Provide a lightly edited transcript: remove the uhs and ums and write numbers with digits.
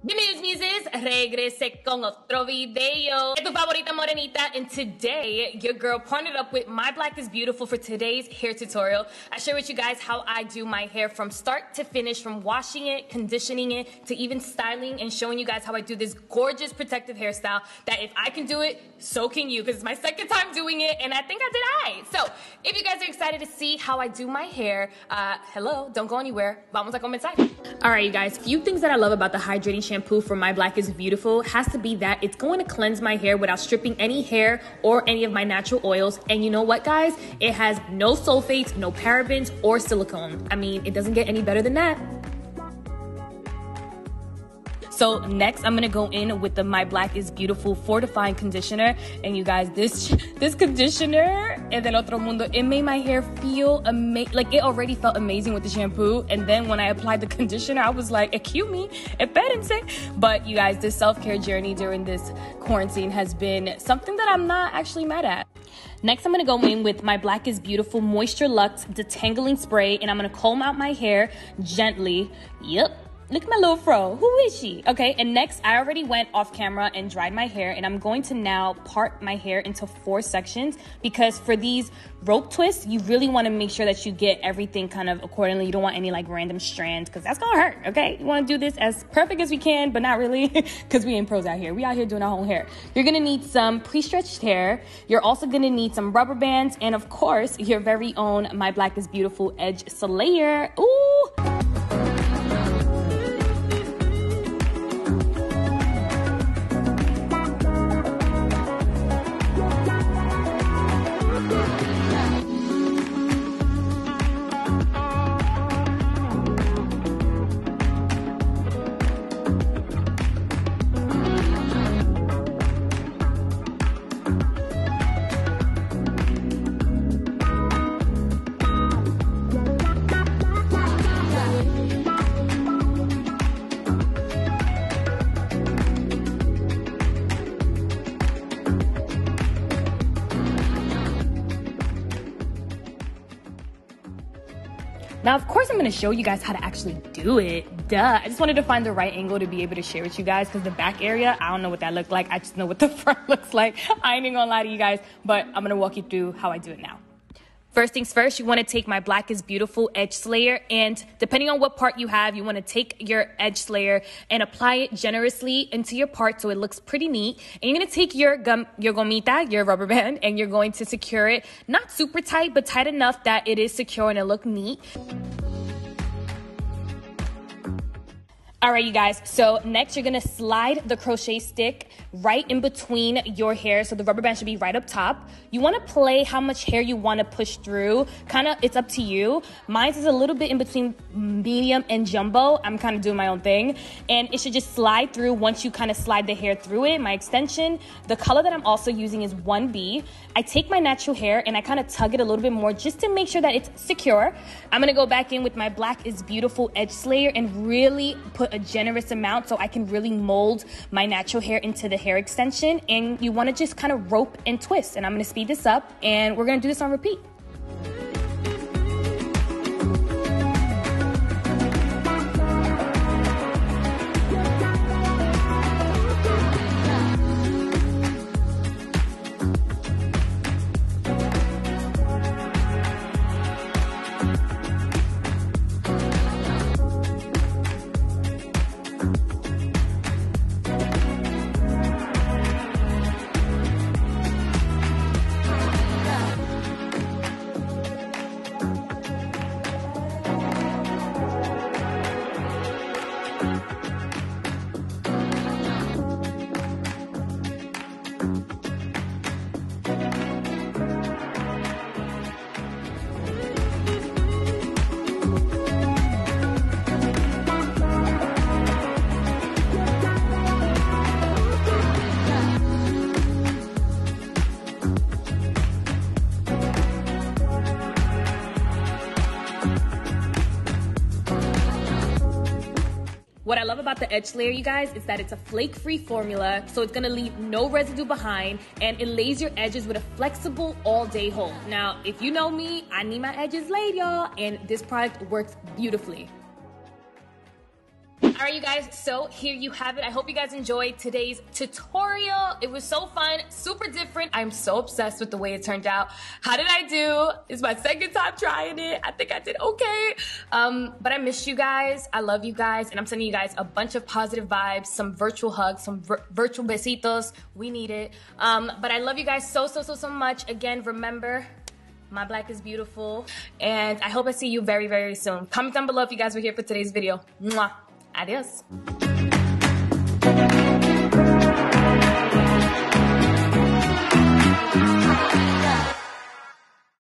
Bienvenidos, muses, regresé con otro video. Es tu favorita morenita, and today your girl partnered up with My Black is Beautiful for today's hair tutorial. I share with you guys how I do my hair from start to finish, from washing it, conditioning it, to even styling, and showing you guys how I do this gorgeous protective hairstyle that if I can do it, so can you, because it's my second time doing it, and I think I did alright. So, if you guys are excited to see how I do my hair, hello, don't go anywhere. Vamos a comenzar. Alright, you guys, few things that I love about the hydrating shampoo from My Black is Beautiful has to be that it's going to cleanse my hair without stripping any hair or any of my natural oils. And you know what, guys? It has no sulfates, no parabens, or silicone. I mean, it doesn't get any better than that. So next, I'm gonna go in with the My Black is Beautiful Fortifying Conditioner. And you guys, this conditioner es del otro mundo. It made my hair feel amazing. Like, it already felt amazing with the shampoo. And then when I applied the conditioner, I was like, excuse me, espérense. But you guys, this self-care journey during this quarantine has been something that I'm not actually mad at. Next, I'm gonna go in with My Black is Beautiful Moisture Luxe Detangling Spray. And I'm gonna comb out my hair gently. Yep. Look at my little fro. Who is she? Okay, and next, I already went off camera and dried my hair, and I'm going to now part my hair into 4 sections, because for these rope twists, you really want to make sure that you get everything kind of accordingly. You don't want any like random strands, because that's gonna hurt, okay? You want to do this as perfect as we can, but not really, because we ain't pros out here. We out here doing our own hair. You're gonna need some pre-stretched hair. You're also gonna need some rubber bands, and of course, your very own My Black is Beautiful Edge Slayer. Ooh! Now, of course, I'm going to show you guys how to actually do it. Duh. I just wanted to find the right angle to be able to share with you guys, because the back area, I don't know what that looked like. I just know what the front looks like. I ain't even going to lie to you guys, but I'm going to walk you through how I do it now. First things first, you want to take My Black is Beautiful Edge Slayer, and depending on what part you have, you want to take your edge slayer and apply it generously into your part so it looks pretty neat. And you're going to take your gomita, your rubber band, and you're going to secure it, not super tight, but tight enough that it is secure and it look neat. All right, you guys, so next you're gonna slide the crochet stick right in between your hair. So the rubber band should be right up top. You wanna play how much hair you wanna push through. Kinda, it's up to you. Mine is a little bit in between medium and jumbo. I'm kinda doing my own thing. And it should just slide through once you kinda slide the hair through it. My extension, the color that I'm also using is 1B. I take my natural hair and I kinda tug it a little bit more just to make sure that it's secure. I'm gonna go back in with My Black is Beautiful Edge Slayer and really put a generous amount so I can really mold my natural hair into the hair extension. And you want to just kind of rope and twist, and I'm going to speed this up and we're going to do this on repeat. What I love about the edge layer, you guys, is that it's a flake-free formula, so it's gonna leave no residue behind, and it lays your edges with a flexible all-day hold. Now, if you know me, I need my edges laid, y'all, and this product works beautifully. All right, you guys, so here you have it. I hope you guys enjoyed today's tutorial. It was so fun, super different. I'm so obsessed with the way it turned out. How did I do? It's my second time trying it. I think I did okay. But I missed you guys. I love you guys. And I'm sending you guys a bunch of positive vibes, some virtual hugs, some virtual besitos. We need it. But I love you guys so much. Again, remember, my black is beautiful. And I hope I see you very, very soon. Comment down below if you guys were here for today's video. Mwah. Adios.